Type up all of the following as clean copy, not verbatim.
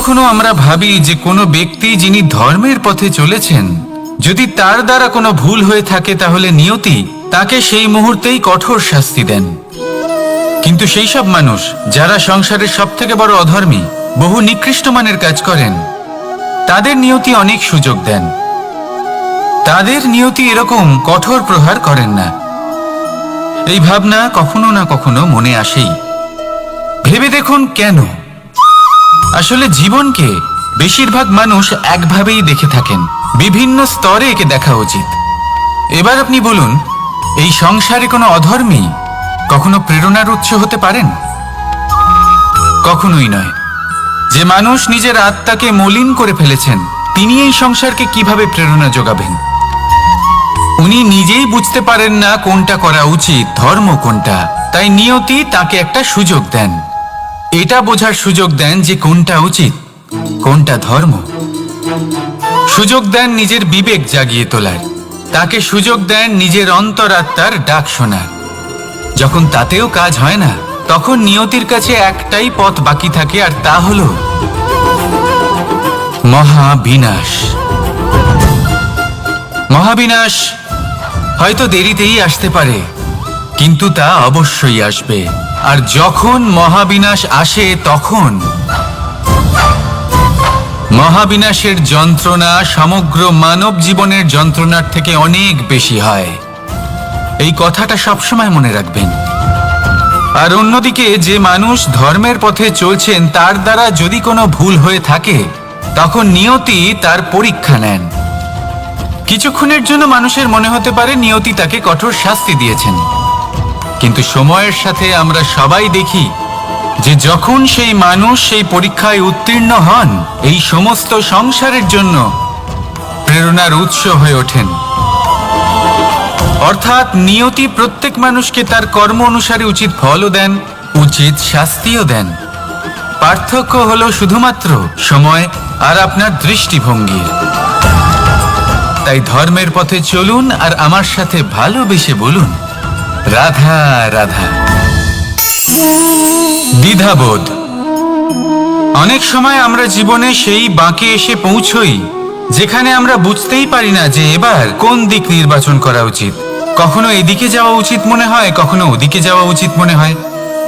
কখনো আমরা ভাবি যে কোনো ব্যক্তি যিনি ধর্মের পথে চলেছেন, যদি তার দ্বারা কোনো ভুল হয়ে থাকে তাহলে নিয়তি তাকে সেই মুহূর্তেই কঠোর শাস্তি দেন। কিন্তু সেই সব মানুষ যারা সংসারের সবথেকে বড় অধর্মী, বহু নিকৃষ্ট মানের কাজ করেন, তাদের নিয়তি অনেক সুযোগ দেন। তাদের নিয়তি এরকম কঠোর প্রহার করেন না। এই ভাবনা কখনো না কখনো মনে আসেই। ভেবে দেখুন কেন? আসলে জীবনকে বেশিরভাগ মানুষ একভাবেই দেখে থাকেন, বিভিন্ন স্তরে একে দেখা উচিত। এবার আপনি বলুন, এই সংসারে কোনো অধর্মী কখনো প্রেরণার উৎস হতে পারেন? কখনোই নয়। যে মানুষ নিজের আত্মাকে মলিন করে ফেলেছেন, তিনি এই সংসারকে কিভাবে প্রেরণা যোগাবেন? উনি নিজেই বুঝতে পারেন না কোনটা করা উচিত, ধর্ম কোনটা। তাই নিয়তি তাকে একটা সুযোগ দেন, এটা বোঝার সুযোগ দেন যে কোনটা উচিত, কোনটা ধর্ম। সুযোগ দেন নিজের বিবেক জাগিয়ে তোলার, তাকে সুযোগ দেন নিজের অন্তরাত্মার ডাক শোনার। যখন তাতেও কাজ হয় না, তখন নিয়তির কাছে একটাই পথ বাকি থাকে, আর তা হল মহাবিনাশ। মহাবিনাশ হয়তো দেরিতেই আসতে পারে, কিন্তু তা অবশ্যই আসবে। আর যখন মহাবিনাশ আসে, তখন মহাবিনাশের যন্ত্রণা সমগ্র মানব জীবনের যন্ত্রণার থেকে অনেক বেশি হয়। এই কথাটা সবসময় মনে রাখবেন। আর অন্যদিকে যে মানুষ ধর্মের পথে চলছেন, তার দ্বারা যদি কোনো ভুল হয়ে থাকে, তখন নিয়তি তার পরীক্ষা নেন। কিছুক্ষণের জন্য মানুষের মনে হতে পারে নিয়তি তাকে কঠোর শাস্তি দিয়েছেন, কিন্তু সময়ের সাথে আমরা সবাই দেখি যে যখন সেই মানুষ সেই পরীক্ষায় উত্তীর্ণ হন, এই সমস্ত সংসারের জন্য প্রেরণার উৎস হয়ে ওঠেন। অর্থাৎ নিয়তি প্রত্যেক মানুষকে তার কর্ম অনুসারে উচিত ফলও দেন, উচিত শাস্তিও দেন। পার্থক্য হলো শুধুমাত্র সময় আর আপনার দৃষ্টিভঙ্গির। তাই ধর্মের পথে চলুন আর আমার সাথে ভালোবেসে বলুন, রাধা রাধা। দ্বিধাবোধ। অনেক সময় আমরা জীবনে সেই বাঁকে এসে পৌঁছই যেখানে আমরা বুঝতেই পারি না যে এবার কোন দিক নির্বাচন করা উচিত। কখনো এদিকে যাওয়া উচিত মনে হয়, কখনো ওদিকে যাওয়া উচিত মনে হয়,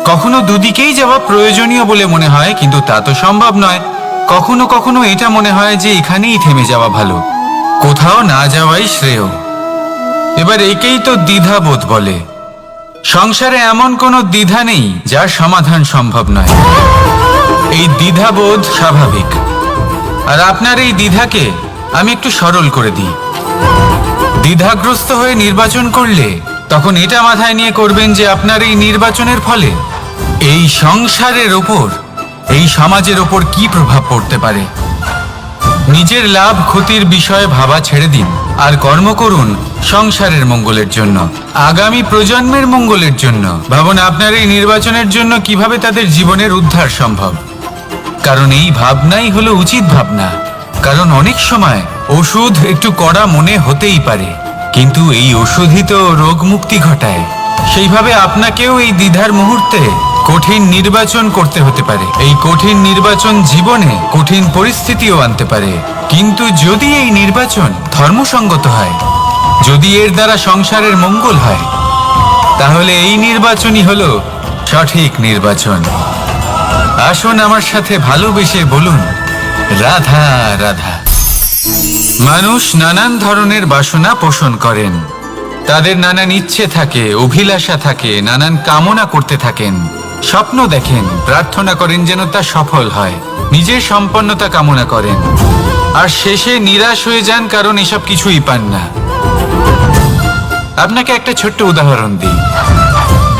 কখনো দুদিকেই যাওয়া প্রয়োজনীয় বলে মনে হয়, কিন্তু তা তো সম্ভব নয়। কখনো কখনো এটা মনে হয় যে এখানেই থেমে যাওয়া ভালো, কোথাও না যাওয়াই শ্রেয়। এবার একেই তো দ্বিধাবোধ বলে। সংসারে এমন কোনো দ্বিধা নেই যার সমাধান সম্ভব নয়। এই দ্বিধাবোধ স্বাভাবিক। আর আপনার এই দ্বিধাকে আমি একটু সরল করে দিই। দ্বিধাগ্রস্ত হয়ে নির্বাচন করলে তখন এটা মাথায় নিয়ে করবেন যে আপনার এই নির্বাচনের ফলে এই সংসারের ওপর, এই সমাজের ওপর কি প্রভাব পড়তে পারে। নিজের লাভ ক্ষতির বিষয়ে ভাবা ছেড়ে দিন আর কর্ম করুন সংসারের মঙ্গলের জন্য, আগামী প্রজন্মের মঙ্গলের জন্য। ভাবুন আপনার এই নির্বাচনের জন্য কিভাবে তাদের জীবনের উদ্ধার সম্ভব। কারণ এই ভাবনাই হলো উচিত ভাবনা। কারণ অনেক সময় ওষুধ একটু কড়া মনে হতেই পারে, কিন্তু এই ওষুধই তো রোগ মুক্তি ঘটায়। সেইভাবে আপনাকেও এই দ্বিধার মুহূর্তে কঠিন নির্বাচন করতে হতে পারে। এই কঠিন নির্বাচন জীবনে কঠিন পরিস্থিতিও আনতে পারে, কিন্তু যদি এই নির্বাচন ধর্মসঙ্গত হয়, যদি এর দ্বারা সংসারের মঙ্গল হয়, তাহলে এই নির্বাচনই হলো সঠিক নির্বাচন। আসুন আমার সাথে ভালোবেসে বলুন, রাধা রাধা। মানুষ নানান ধরনের বাসনা পোষণ করেন, তাদের নানান ইচ্ছে থাকে, অভিলাষা থাকে, নানান কামনা করতে থাকেন, স্বপ্ন দেখেন, প্রার্থনা করেন যেন তা সফল হয়, নিজের সম্পন্নতা কামনা করেন, আর শেষে নিরাশ হয়ে যান কারণ এসব কিছুই পান না। আপনাকে একটা ছোট্ট উদাহরণ দিই।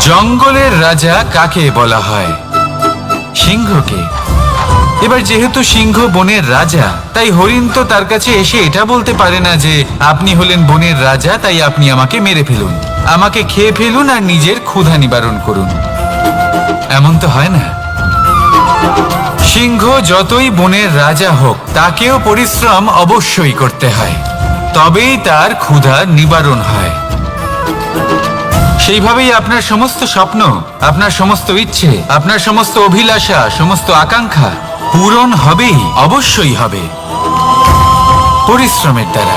জঙ্গলের রাজা কাকে বলা হয়? সিংহকে। এবার যেহেতু সিংহ বনের রাজা, তাই হরিণ তো তার কাছে এসে এটা বলতে পারে না যে আপনি হলেন বনের রাজা, তাই আপনি আমাকে মেরে ফেলুন, আমাকে খেয়ে ফেলুন আর নিজের ক্ষুধা নিবারণ করুন। এমন তো হয় না। সিংহ যতই বনের রাজা হোক, তাকেও পরিশ্রম অবশ্যই করতে হয়, তবেই তার ক্ষুধা নিবারণ হয়। সেইভাবেই আপনার সমস্ত স্বপ্ন, আপনার সমস্ত ইচ্ছে, আপনার সমস্ত অভিলাষা, সমস্ত আকাঙ্ক্ষা পূরণ হবেই, অবশ্যই হবে, পরিশ্রমের দ্বারা।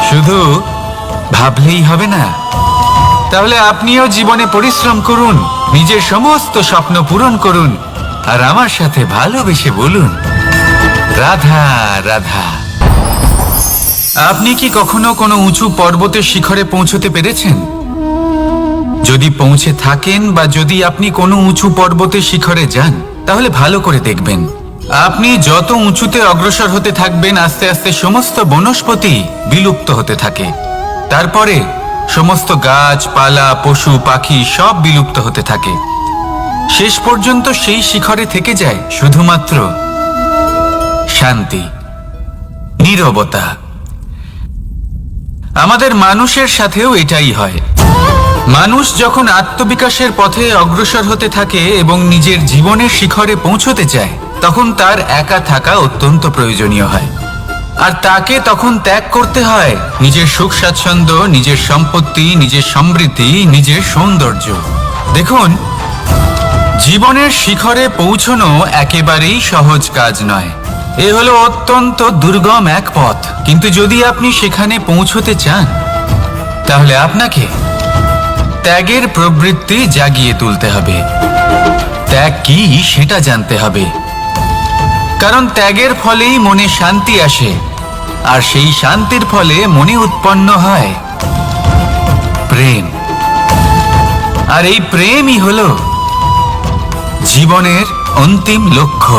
শুধু ভাবলেই হবে না। তাহলে আপনিও জীবনে পরিশ্রম করুন, নিজের সমস্ত স্বপ্ন পূরণ করুন, আর আমার সাথে ভালোবেসে বলুন, রাধা রাধা। আপনি কি কখনো কোনো উঁচু পর্বতের শিখরে পৌঁছতে পেরেছেন? যদি পৌঁছে থাকেন বা যদি আপনি কোনো উঁচু পর্বতের শিখরে যান, তাহলে ভালো করে দেখবেন, আপনি যত উঁচুতে অগ্রসর হতে থাকবেন, আস্তে আস্তে সমস্ত বনস্পতি বিলুপ্ত হতে থাকে। তারপরে সমস্ত গাছপালা, পশু পাখি সব বিলুপ্ত হতে থাকে। শেষ পর্যন্ত সেই শিখরে থেকে যায় শুধুমাত্র শান্তি, নীরবতা। আমাদের মানুষের সাথেও এটাই হয়। মানুষ যখন আত্মবিকাশের পথে অগ্রসর হতে থাকে এবং নিজের জীবনের শিখরে পৌঁছতে চায়, তখন তার একা থাকা অত্যন্ত প্রয়োজনীয় হয়। আর তাকে তখন ত্যাগ করতে হয় নিজের সুখ স্বাচ্ছন্দ্য, নিজের সম্পত্তি, নিজের সমৃদ্ধি, নিজের সৌন্দর্য। দেখুন, জীবনের শিখরে পৌঁছনো একেবারেই সহজ কাজ নয়। এ হলো অত্যন্ত দুর্গম এক পথ। কিন্তু যদি আপনি সেখানে পৌঁছতে চান, তাহলে আপনাকে ত্যাগের প্রবৃত্তি জাগিয়ে তুলতে হবে। ত্যাগ কি সেটা জানতে হবে, কারণ ত্যাগের ফলেই মনে শান্তি আসে, আর সেই শান্তির ফলে মনে উৎপন্ন হয় প্রেম। আর এই প্রেমই হলো জীবনের অন্তিম লক্ষ্য।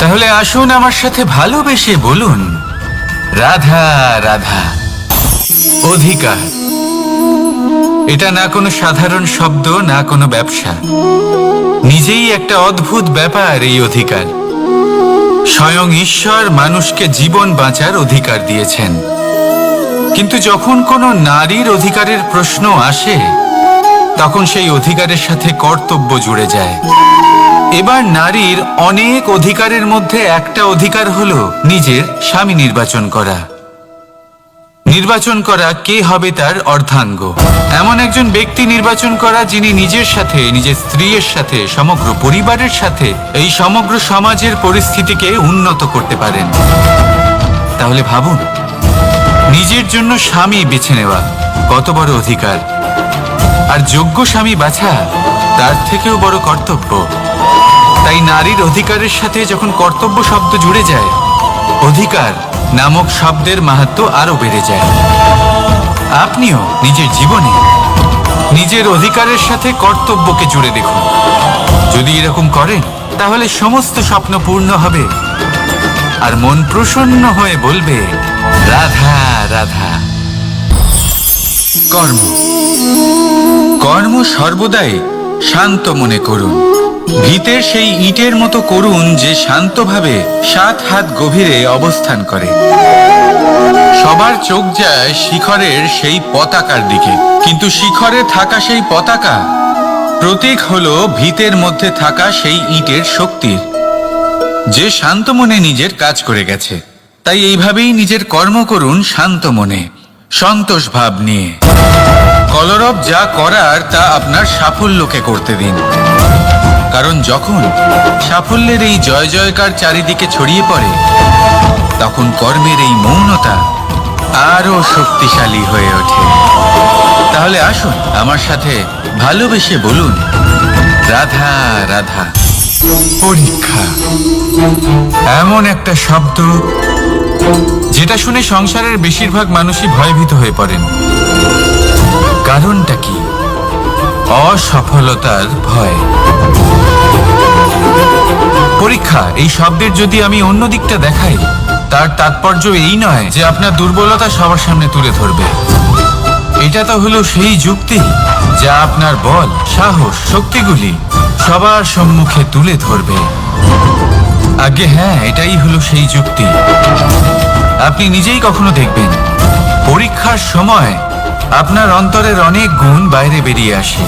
তাহলে আসুন আমার সাথে ভালোবেসে বলুন, রাধা রাধা। অধিকার, এটা না কোনো সাধারণ শব্দ, না কোনো ব্যবসা, নিজেই একটা অদ্ভুত ব্যাপার এই অধিকার। স্বয়ং ঈশ্বর মানুষকে জীবন বাঁচার অধিকার দিয়েছেন। কিন্তু যখন কোনো নারীর অধিকারের প্রশ্ন আসে, তখন সেই অধিকারের সাথে কর্তব্য জুড়ে যায়। এবার নারীর অনেক অধিকারের মধ্যে একটা অধিকার হলো নিজের স্বামী নির্বাচন করা। নির্বাচন করা কে হবে তার অর্ধাঙ্গ, এমন একজন ব্যক্তি নির্বাচন করা যিনি নিজের সাথে, নিজের স্ত্রীর সাথে, সমগ্র পরিবারের সাথে এই সমগ্র সমাজের পরিস্থিতিকে উন্নত করতে পারেন। তাহলে ভাবুন, নিজের জন্য স্বামী বেছে নেওয়া কত বড় অধিকার, আর যোগ্য স্বামী বাছা তার থেকেও বড় কর্তব্য। তাই নারীর অধিকারের সাথে যখন কর্তব্য শব্দ জুড়ে যায়, অধিকার নামক শব্দের মাহাত্ম্য আরো বেড়ে যায়। আপনিও নিজের জীবনে নিজের অধিকারের সাথে কর্তব্যকে জুড়ে দেখুন। যদি এরকম করেন, তাহলে সমস্ত স্বপ্ন পূর্ণ হবে, আর মন প্রসন্ন হয়ে বলবে, রাধা রাধা। কর্ম, কর্ম সর্বদাই শান্ত মনে করুন। ভিতের সেই ইটের মতো করুন যে শান্তভাবে 7 হাত গভীরে অবস্থান করে। সবার চোখ যায় শিখরের সেই পতাকার দিকে, কিন্তু শিখরে থাকা সেই পতাকা প্রতীক হলো ভিতের মধ্যে থাকা সেই ইটের শক্তির, যে শান্ত মনে নিজের কাজ করে গেছে। তাই এইভাবেই নিজের কর্ম করুন শান্ত মনে, সন্তোষ ভাব নিয়ে। কলরব যা করার তা আপনার সাফল্যকে করতে দিন, কারণ যখন সাফল্যের এই জয় জয়কার চারিদিকে ছড়িয়ে পড়ে, তখন কর্মের এই মৌনতা আরো শক্তিশালী হয়ে ওঠে। তাহলে আসুন আমার সাথে ভালোবেসে বলুন, রাধা রাধা। পরীক্ষা এমন একটা শব্দ যেটা শুনে সংসারের বেশিরভাগ মানুষই ভয়ভীত হয়ে পড়েন। কারণটা কি? অসফলতার ভয়। পরীক্ষা এই শব্দের যদি আমি অন্য দিকটা দেখাই, তার তাৎপর্য এই নয় যে আপনার দুর্বলতা সবার সামনে তুলে ধরবে। এটা তো হলো সেই যুক্তি যা আপনার বল, সাহস, শক্তিগুলি সবার সম্মুখে তুলে ধরবে। আগে হ্যাঁ, এটাই হলো সেই যুক্তি। আপনি নিজেই কখনো দেখবেন, পরীক্ষার সময় আপনার অন্তরের অনেক গুণ বাইরে বেরিয়ে আসে।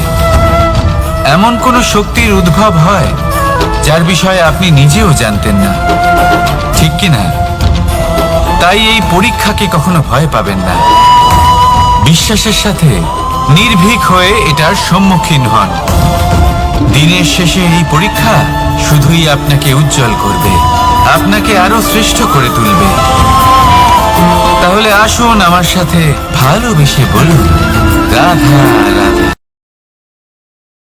এমন কোন শক্তির উদ্ভব হয় যার বিষয়ে আপনি নিজেও জানতেন না, ঠিক কিনা? তাই এই পরীক্ষাকে কখনো ভয় পাবেন না। বিশ্বাসের সাথে নির্ভীক হয়ে এটার সম্মুখীন হন। দিনের শেষে এই পরীক্ষা শুধুই আপনাকে উজ্জ্বল করবে, আপনাকে আরো শ্রেষ্ঠ করে তুলবে। তাহলে আসুন আমার সাথে ভালোবেসে বলুন, রাধা রাধা।